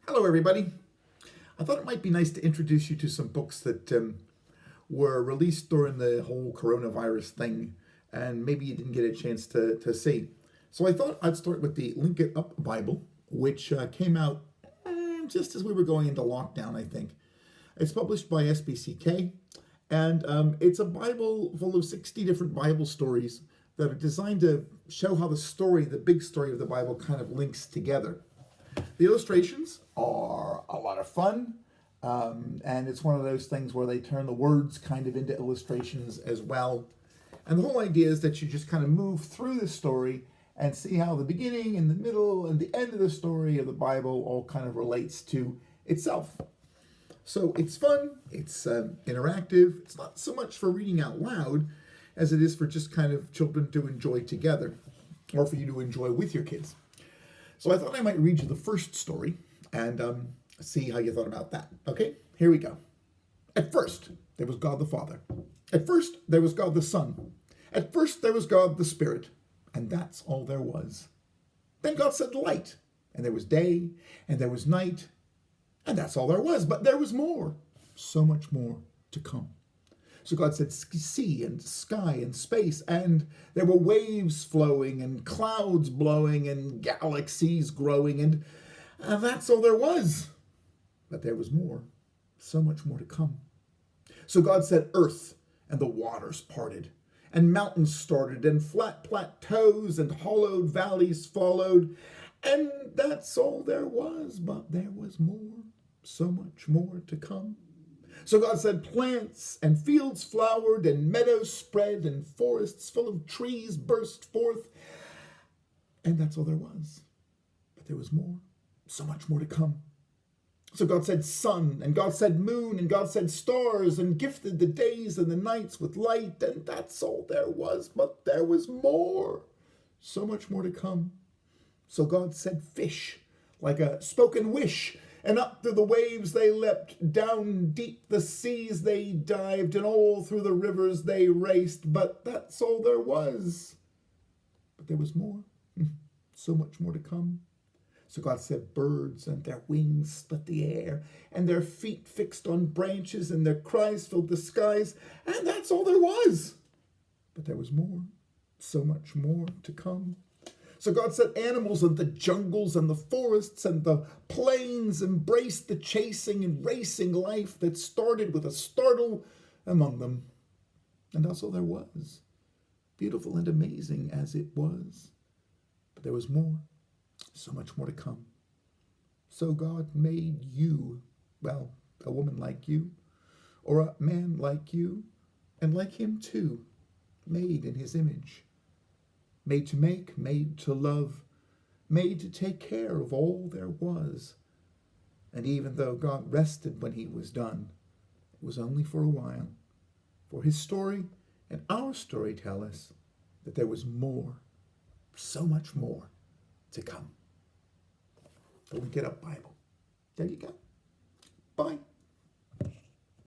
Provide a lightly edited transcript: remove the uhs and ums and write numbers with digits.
Hello, everybody. I thought it might be nice to introduce you to some books that were released during the whole coronavirus thing, and maybe you didn't get a chance to see. So I thought I'd start with the Link It Up Bible, which came out just as we were going into lockdown, I think. It's published by SBCK, and it's a Bible full of 60 different Bible stories that are designed to show how the big story of the Bible kind of links together. The illustrations are a lot of fun, and it's one of those things where they turn the words kind of into illustrations as well. And the whole idea is that you just kind of move through the story and see how the beginning and the middle and the end of the story of the Bible all kind of relates to itself. So it's fun, it's interactive, it's not so much for reading out loud as it is for just kind of children to enjoy together, or for you to enjoy with your kids. So I thought I might read you the first story and see how you thought about that. Okay, here we go. At first, there was God the Father. At first, there was God the Son. At first, there was God the Spirit. And that's all there was. Then God said light. And there was day, and there was night. And that's all there was. But there was more. So much more to come. So God said sea and sky and space, and there were waves flowing and clouds blowing and galaxies growing, and that's all there was. But there was more, so much more to come. So God said earth, and the waters parted, and mountains started, and flat plateaus and hollowed valleys followed, and that's all there was. But there was more, so much more to come. So God said plants and fields flowered and meadows spread and forests full of trees burst forth. And that's all there was. But there was more, so much more to come. So God said sun, and God said moon, and God said stars, and gifted the days and the nights with light. And that's all there was. But there was more, so much more to come. So God said fish, like a spoken wish. And up through the waves they leapt, down deep the seas they dived, and all through the rivers they raced. But that's all there was. But there was more, so much more to come. So God said birds, and their wings split the air, and their feet fixed on branches, and their cries filled the skies. And that's all there was. But there was more, so much more to come. So God said animals, and the jungles and the forests and the plains embraced the chasing and racing life that started with a startle among them. And that's all there was, beautiful and amazing as it was. But there was more, so much more to come. So God made you, well, a woman like you, or a man like you, and like him too, made in his image. Made to make, made to love, made to take care of all there was. And even though God rested when he was done, it was only for a while. For his story and our story tell us that there was more, so much more to come. The Link It Up Bible. There you go. Bye.